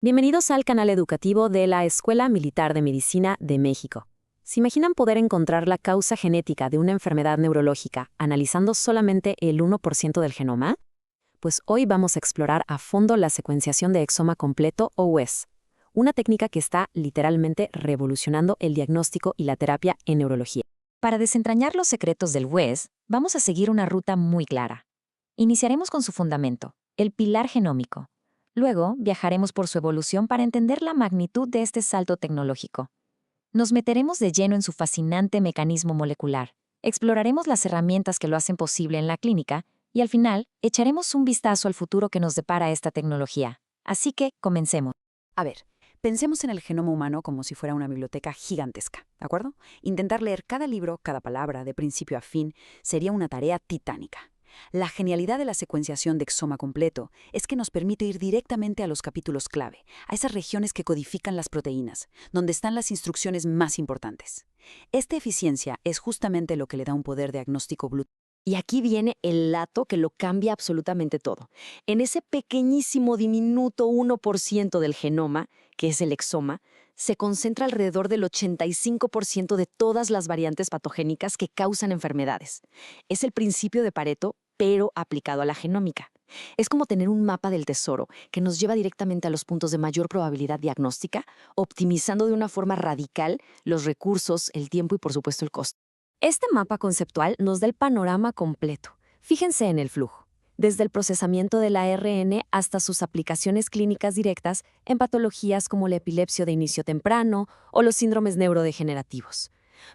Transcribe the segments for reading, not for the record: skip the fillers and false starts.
Bienvenidos al canal educativo de la Escuela Militar de Medicina de México. ¿Se imaginan poder encontrar la causa genética de una enfermedad neurológica analizando solamente el 1% del genoma? Pues hoy vamos a explorar a fondo la secuenciación de exoma completo o WES, una técnica que está literalmente revolucionando el diagnóstico y la terapia en neurología. Para desentrañar los secretos del WES, vamos a seguir una ruta muy clara. Iniciaremos con su fundamento, el pilar genómico. Luego, viajaremos por su evolución para entender la magnitud de este salto tecnológico. Nos meteremos de lleno en su fascinante mecanismo molecular, exploraremos las herramientas que lo hacen posible en la clínica y al final, echaremos un vistazo al futuro que nos depara esta tecnología. Así que, comencemos. A ver, pensemos en el genoma humano como si fuera una biblioteca gigantesca, ¿de acuerdo? Intentar leer cada libro, cada palabra, de principio a fin, sería una tarea titánica. La genialidad de la secuenciación de exoma completo es que nos permite ir directamente a los capítulos clave, a esas regiones que codifican las proteínas, donde están las instrucciones más importantes. Esta eficiencia es justamente lo que le da un poder diagnóstico brutal. Y aquí viene el dato que lo cambia absolutamente todo. En ese pequeñísimo, diminuto 1% del genoma, que es el exoma, se concentra alrededor del 85% de todas las variantes patogénicas que causan enfermedades. Es el principio de Pareto, pero aplicado a la genómica. Es como tener un mapa del tesoro que nos lleva directamente a los puntos de mayor probabilidad diagnóstica, optimizando de una forma radical los recursos, el tiempo y, por supuesto, el costo. Este mapa conceptual nos da el panorama completo. Fíjense en el flujo, desde el procesamiento del ARN hasta sus aplicaciones clínicas directas en patologías como la epilepsia de inicio temprano o los síndromes neurodegenerativos.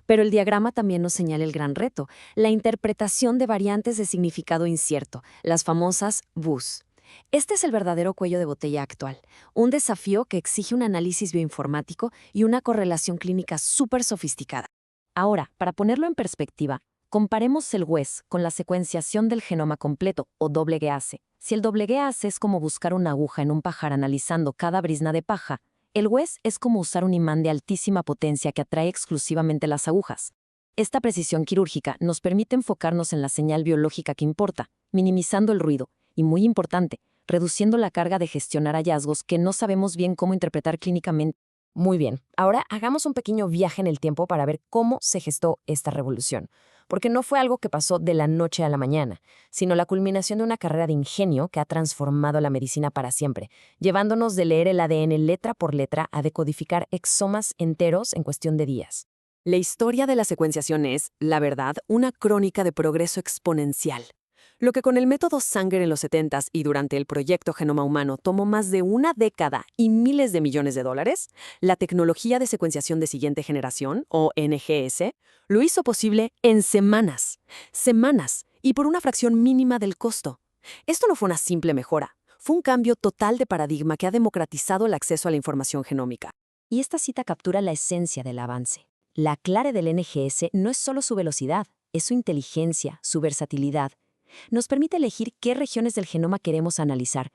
Pero el diagrama también nos señala el gran reto, la interpretación de variantes de significado incierto, las famosas VUS. Este es el verdadero cuello de botella actual, un desafío que exige un análisis bioinformático y una correlación clínica súper sofisticada. Ahora, para ponerlo en perspectiva, comparemos el WES con la secuenciación del genoma completo, o WGASE. Si el WGASE es como buscar una aguja en un pajar analizando cada brizna de paja, el WES es como usar un imán de altísima potencia que atrae exclusivamente las agujas. Esta precisión quirúrgica nos permite enfocarnos en la señal biológica que importa, minimizando el ruido, y muy importante, reduciendo la carga de gestionar hallazgos que no sabemos bien cómo interpretar clínicamente. Muy bien, ahora hagamos un pequeño viaje en el tiempo para ver cómo se gestó esta revolución. Porque no fue algo que pasó de la noche a la mañana, sino la culminación de una carrera de ingenio que ha transformado la medicina para siempre, llevándonos de leer el ADN letra por letra a decodificar exomas enteros en cuestión de días. La historia de la secuenciación es, la verdad, una crónica de progreso exponencial. Lo que con el método Sanger en los 70s y durante el proyecto Genoma Humano tomó más de una década y miles de millones de dólares, la tecnología de secuenciación de siguiente generación, o NGS, lo hizo posible en semanas. Semanas, y por una fracción mínima del costo. Esto no fue una simple mejora, fue un cambio total de paradigma que ha democratizado el acceso a la información genómica. Y esta cita captura la esencia del avance. La clave del NGS no es solo su velocidad, es su inteligencia, su versatilidad. Nos permite elegir qué regiones del genoma queremos analizar.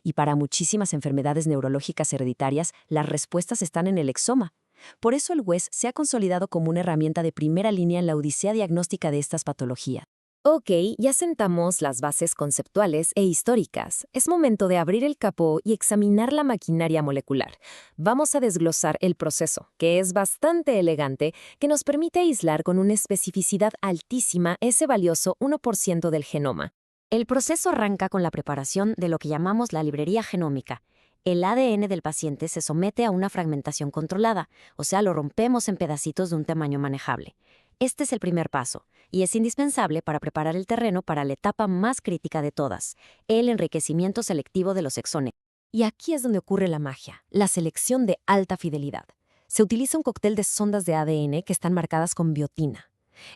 Y para muchísimas enfermedades neurológicas hereditarias, las respuestas están en el exoma. Por eso el WES se ha consolidado como una herramienta de primera línea en la odisea diagnóstica de estas patologías. Ok, ya sentamos las bases conceptuales e históricas. Es momento de abrir el capó y examinar la maquinaria molecular. Vamos a desglosar el proceso, que es bastante elegante, que nos permite aislar con una especificidad altísima ese valioso 1% del genoma. El proceso arranca con la preparación de lo que llamamos la librería genómica. El ADN del paciente se somete a una fragmentación controlada, o sea, lo rompemos en pedacitos de un tamaño manejable. Este es el primer paso, y es indispensable para preparar el terreno para la etapa más crítica de todas, el enriquecimiento selectivo de los exones. Y aquí es donde ocurre la magia, la selección de alta fidelidad. Se utiliza un cóctel de sondas de ADN que están marcadas con biotina.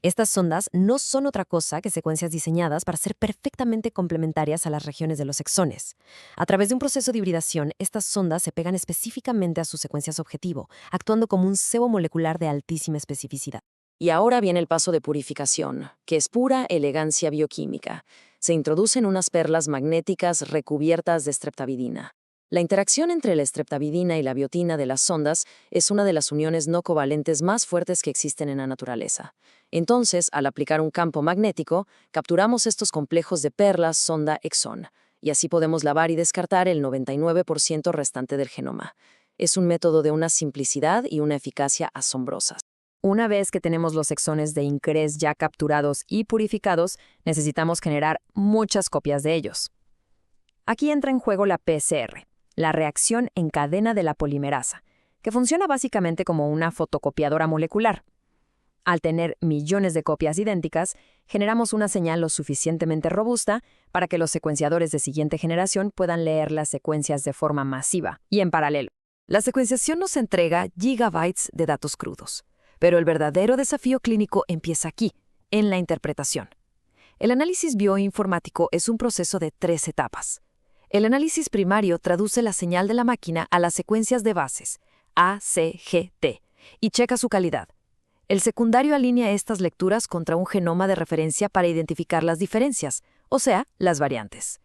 Estas sondas no son otra cosa que secuencias diseñadas para ser perfectamente complementarias a las regiones de los exones. A través de un proceso de hibridación, estas sondas se pegan específicamente a sus secuencias objetivo, actuando como un cebo molecular de altísima especificidad. Y ahora viene el paso de purificación, que es pura elegancia bioquímica. Se introducen unas perlas magnéticas recubiertas de streptavidina. La interacción entre la streptavidina y la biotina de las sondas es una de las uniones no covalentes más fuertes que existen en la naturaleza. Entonces, al aplicar un campo magnético, capturamos estos complejos de perlas sonda-exón. y así podemos lavar y descartar el 99% restante del genoma. Es un método de una simplicidad y una eficacia asombrosas. Una vez que tenemos los exones de INCRES ya capturados y purificados, necesitamos generar muchas copias de ellos. Aquí entra en juego la PCR, la reacción en cadena de la polimerasa, que funciona básicamente como una fotocopiadora molecular. Al tener millones de copias idénticas, generamos una señal lo suficientemente robusta para que los secuenciadores de siguiente generación puedan leer las secuencias de forma masiva y en paralelo. La secuenciación nos entrega gigabytes de datos crudos. Pero el verdadero desafío clínico empieza aquí, en la interpretación. El análisis bioinformático es un proceso de 3 etapas. El análisis primario traduce la señal de la máquina a las secuencias de bases, A, C, G, T, y checa su calidad. El secundario alinea estas lecturas contra un genoma de referencia para identificar las diferencias, o sea, las variantes.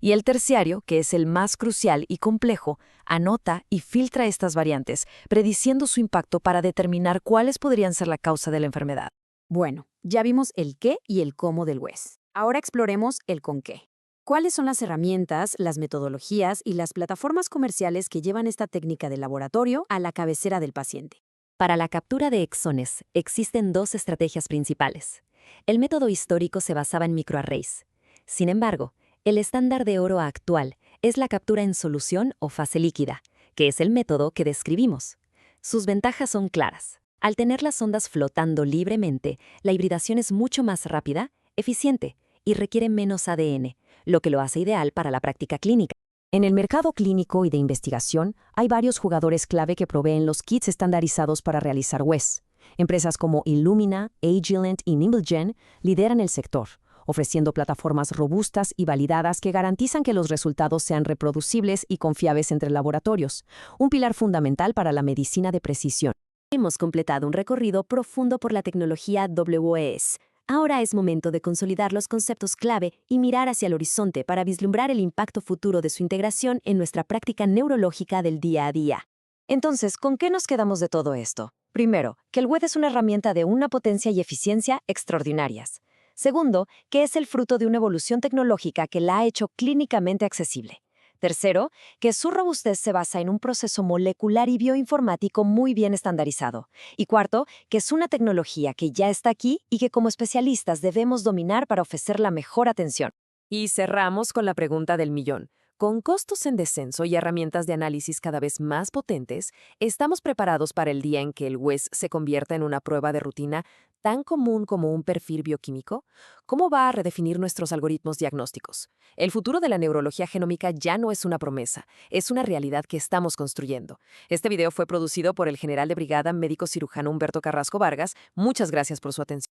Y el terciario, que es el más crucial y complejo, anota y filtra estas variantes, prediciendo su impacto para determinar cuáles podrían ser la causa de la enfermedad. Bueno, ya vimos el qué y el cómo del WES. Ahora exploremos el con qué. ¿Cuáles son las herramientas, las metodologías y las plataformas comerciales que llevan esta técnica de laboratorio a la cabecera del paciente? Para la captura de exones existen 2 estrategias principales. El método histórico se basaba en microarrays. Sin embargo, el estándar de oro actual es la captura en solución o fase líquida, que es el método que describimos. Sus ventajas son claras. Al tener las ondas flotando libremente, la hibridación es mucho más rápida, eficiente y requiere menos ADN, lo que lo hace ideal para la práctica clínica. En el mercado clínico y de investigación, hay varios jugadores clave que proveen los kits estandarizados para realizar WES. Empresas como Illumina, Agilent y NimbleGen lideran el sector, ofreciendo plataformas robustas y validadas que garantizan que los resultados sean reproducibles y confiables entre laboratorios, un pilar fundamental para la medicina de precisión. Hemos completado un recorrido profundo por la tecnología WES. Ahora es momento de consolidar los conceptos clave y mirar hacia el horizonte para vislumbrar el impacto futuro de su integración en nuestra práctica neurológica del día a día. Entonces, ¿con qué nos quedamos de todo esto? Primero, que el WED es una herramienta de una potencia y eficiencia extraordinarias. Segundo, que es el fruto de una evolución tecnológica que la ha hecho clínicamente accesible. Tercero, que su robustez se basa en un proceso molecular y bioinformático muy bien estandarizado. Y cuarto, que es una tecnología que ya está aquí y que como especialistas debemos dominar para ofrecer la mejor atención. Y cerramos con la pregunta del millón. Con costos en descenso y herramientas de análisis cada vez más potentes, ¿estamos preparados para el día en que el WES se convierta en una prueba de rutina tan común como un perfil bioquímico? ¿Cómo va a redefinir nuestros algoritmos diagnósticos? El futuro de la neurología genómica ya no es una promesa, es una realidad que estamos construyendo. Este video fue producido por el general de brigada médico cirujano Humberto Carrasco Vargas. Muchas gracias por su atención.